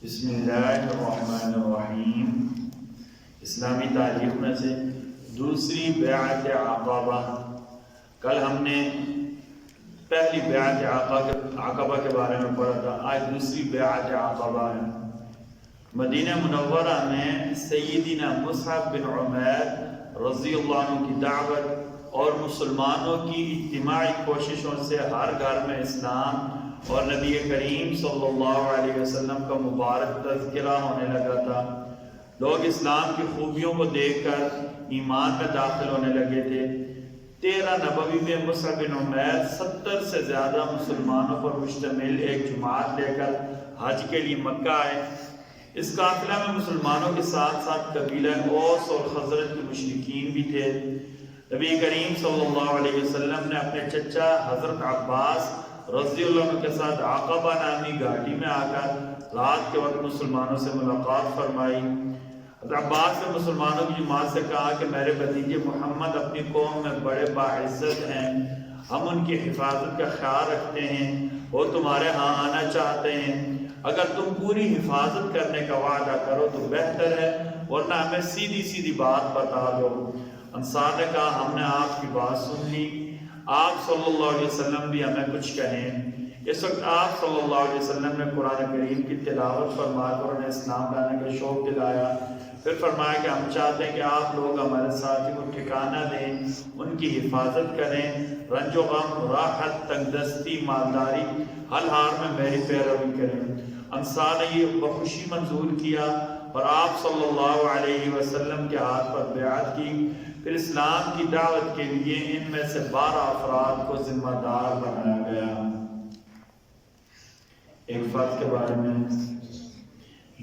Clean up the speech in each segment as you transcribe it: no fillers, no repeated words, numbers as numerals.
بسم اللہ الرحمن الرحیم۔ اسلامی تاریخ میں سے دوسری بیعت عقبہ، کل ہم نے پہلی بیعت عقبہ کے بارے میں پڑھا تھا، آج دوسری بیعت عقبہ ہے۔ مدینہ منورہ میں سیدنا مصعب بن عمیر رضی اللہ عنہ کی دعوت اور مسلمانوں کی اجتماعی کوششوں سے ہر گھر میں اسلام اور نبی کریم صلی اللہ علیہ وسلم کا مبارک تذکرہ ہونے لگا تھا۔ لوگ اسلام کی خوبیوں کو دیکھ کر ایمان میں داخل ہونے لگے تھے۔ 13 نبوی میں مصعب بن عمیر 70 سے زیادہ مسلمانوں پر مشتمل ایک جماعت لے کر حج کے لیے مکہ آئے۔ اس قافلہ میں مسلمانوں کے ساتھ ساتھ قبیلہ اوس اور خزرج کے مشرکین بھی تھے۔ نبی کریم صلی اللہ علیہ وسلم نے اپنے چچا حضرت عباس رضی اللہ عنہ کے ساتھ عقبہ نامی گھاٹی میں آ کر رات کے وقت مسلمانوں سے ملاقات فرمائی۔ حضرت عباس نے مسلمانوں کی جماعت سے کہا کہ میرے بھتیجے محمد اپنی قوم میں بڑے باعزت ہیں، ہم ان کی حفاظت کا خیال رکھتے ہیں، وہ تمہارے ہاں آنا چاہتے ہیں۔ اگر تم پوری حفاظت کرنے کا وعدہ کرو تو بہتر ہے، ورنہ ہمیں سیدھی سیدھی بات بتا دو۔ انصار نے کہا ہم نے آپ کی بات سن لی، آپ صلی اللہ علیہ وسلم بھی ہمیں کچھ کہیں۔ اس وقت آپ صلی اللہ علیہ وسلم نے قرآن کریم کی تلاوت فرما کر انہیں اسلام لانے کا شوق دلایا۔ پھر فرمایا کہ ہم چاہتے ہیں کہ آپ لوگ ہمارے ساتھی کو ٹھکانہ دیں، ان کی حفاظت کریں، رنج و غم، راحت، تنگ دستی، مالداری، ہر حال میں میری پیروی کریں۔ انصار نے یہ بخوشی منظور کیا اور آپ صلی اللہ علیہ وسلم کے ہاتھ پر بیعت کی۔ پھر اسلام کی دعوت کے لیے ان میں سے 12 افراد کو ذمہ دار بنایا گیا۔ ایک فرض کے بارے میں،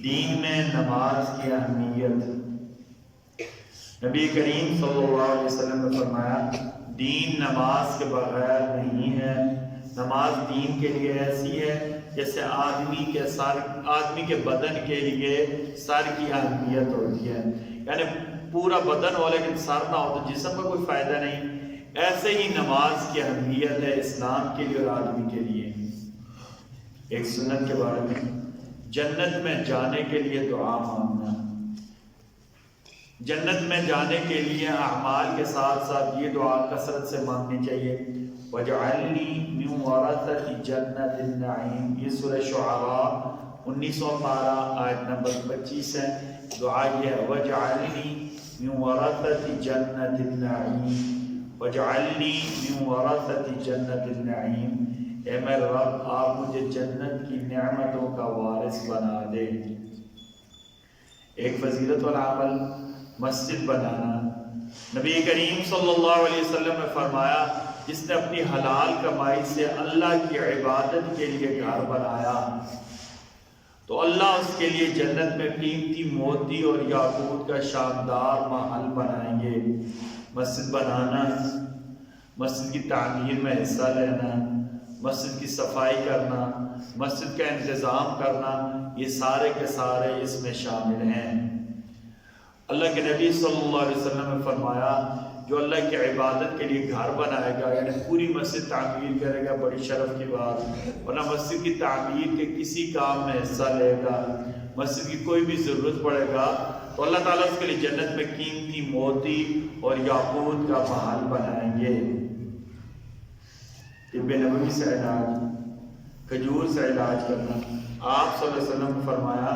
دین میں نماز کی اہمیت۔ نبی کریم صلی اللہ علیہ وسلم نے فرمایا دین نماز کے بغیر نہیں ہے۔ نماز دین کے لیے ایسی ہے جیسے آدمی کے بدن کے لیے سر کی اہمیت ہوتی ہے، یعنی پورا بدن ہو لیکن سر نہ ہو تو جسم کا کوئی فائدہ نہیں۔ ایسے ہی نماز کی اہمیت ہے اسلام کے لیے اور آدمی کے لیے۔ ایک سنت کے بارے میں، جنت میں جانے کے لیے دعا مانگنا۔ جنت میں جانے کے لیے اعمال کے ساتھ ساتھ یہ دعا کثرت سے مانگنی چاہیے، وَاجْعَلْنِي مِنْ وَرَثَةِ جَنَّةِ النَّعِيمِ۔ یہ سورہ شعراء 19 پارہ آیت نمبر 25 ہے۔ دعا یہ ہے وَاجْعَلْنِي مِنْ وَرَثَةِ جَنَّةِ النَّعِيمِ، وَاجْعَلْنِي مِنْ وَرَثَةِ جَنَّةِ النَّعِيمِ۔ اے میرے رب، آپ مجھے جنت کی نعمتوں کا وارث بنا دے۔ ایک فضیلت والا عمل مسجد بنانا۔ نبی کریم صلی اللہ علیہ وسلم نے فرمایا جس نے اپنی حلال کمائی سے اللہ کی عبادت کے لیے گھر بنایا تو اللہ اس کے لیے جنت میں قیمتی موتی اور یاقوت کا شاندار محل بنائیں گے۔ مسجد بنانا، مسجد کی تعمیر میں حصہ لینا، مسجد کی صفائی کرنا، مسجد کا انتظام کرنا، یہ سارے کے سارے اس میں شامل ہیں۔ اللہ کے نبی صلی اللہ علیہ وسلم نے فرمایا جو اللہ کی عبادت کے لیے گھر بنائے گا، یعنی پوری مسجد تعمیر کرے گا، بڑی شرف کی بات، ورنہ مسجد کی تعمیر کے کسی کام میں حصہ لے گا، مسجد کی کوئی بھی ضرورت پڑے گا تو اللہ تعالیٰ اس کے لیے جنت میں قیمتی موتی اور یاقوت کا محل بنائیں گے۔ طب نبوی سے علاج، کھجور سے علاج کرنا۔ آپ صلی اللہ علیہ وسلم نے فرمایا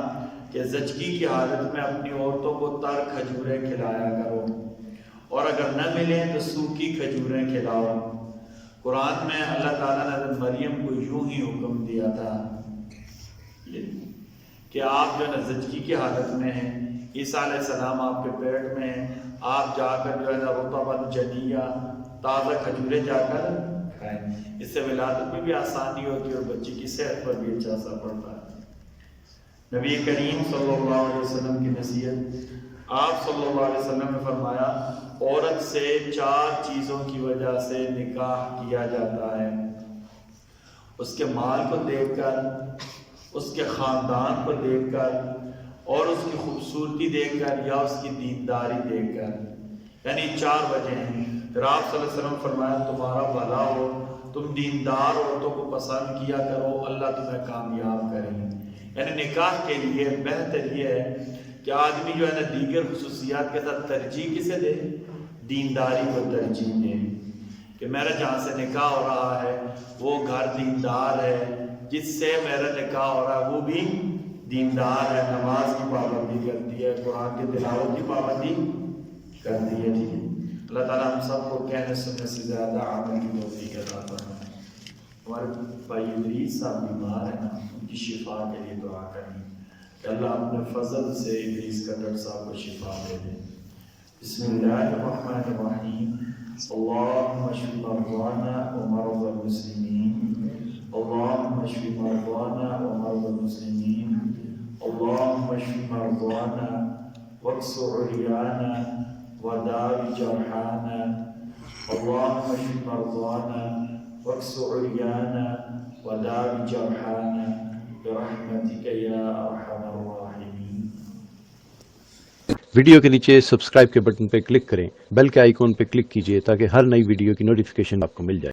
کہ زچگی کی حالت میں اپنی عورتوں کو تر کھجوریں کھلایا کرو، اور اگر نہ ملیں تو سوکھی کھجوریں کھلاؤ۔ قرآن میں اللہ تعالیٰ نے حضرت مریم کو یوں ہی حکم دیا تھا کہ آپ جو ہے نا زچگی کی حالت میں ہیں، عیسیٰ علیہ السلام آپ کے پیٹ میں ہیں، آپ جا کر جو ہے نا رطباً جنیہ، تازہ کھجوریں جا کر کھائیں۔ اس سے ولادت میں بھی آسانی ہوتی ہے اور بچے کی صحت پر بھی اچھا اثر پڑتا ہے۔ نبی کریم صلی اللہ علیہ وسلم کی نصیحت، آپ صلی اللہ علیہ وسلم نے فرمایا عورت سے 4 چیزوں کی وجہ سے نکاح کیا جاتا ہے: اس کے مال کو دیکھ کر، اس کے خاندان کو دیکھ کر، اور اس کی خوبصورتی دیکھ کر، یا اس کی دینداری دیکھ کر، یعنی 4 وجہ ہیں۔ پھر آپ صلی اللہ علیہ وسلم نے فرمایا تمہارا بھلا ہو، تم دیندار عورتوں کو پسند کیا کرو، اللہ تمہیں کامیاب کریں۔ یعنی نکاح کے لیے بہتر یہ ہے کہ آدمی جو ہے نا دیگر خصوصیات کے ساتھ ترجیح کسے دے؟ دینداری کو ترجیح دے، کہ میرا جہاں سے نکاح ہو رہا ہے وہ گھر دیندار ہے، جس سے میرا نکاح ہو رہا ہے وہ بھی دیندار ہے، نماز کی پابندی کرتی ہے، قرآن کی تلاوت کی پابندی کرتی ہے، ٹھیک ہے۔ اللہ تعالیٰ ہم سب کو کہنے سننے سے زیادہ عمل کی توفیق عطا فرمائے۔ ہمارے بھائی ادریس صاحب بیمار ہیں نا، ان کی شفا کے لیے دعا کریں کہ اللہ اپنے فضل سے ادریس کٹر صاحب کو شفا دے دے۔ بسم اللہ الرحمن الرحیم، اللہم اشف مرضانا ومرضى المسلمین، اللہم اشف مرضانا ومرضى المسلمین، اللہم اشف مرضانا واكس عریانا وداوِ جرحانا، اللہم اشف مرضانا واكس عریانا وداوِ جرحانا برحمتک یا ارحم الراحمین۔ ویڈیو کے نیچے سبسکرائب کے بٹن پہ کلک کریں، بیل کے آئیکن پہ کلک کیجئے تاکہ ہر نئی ویڈیو کی نوٹیفیکیشن آپ کو مل جائے۔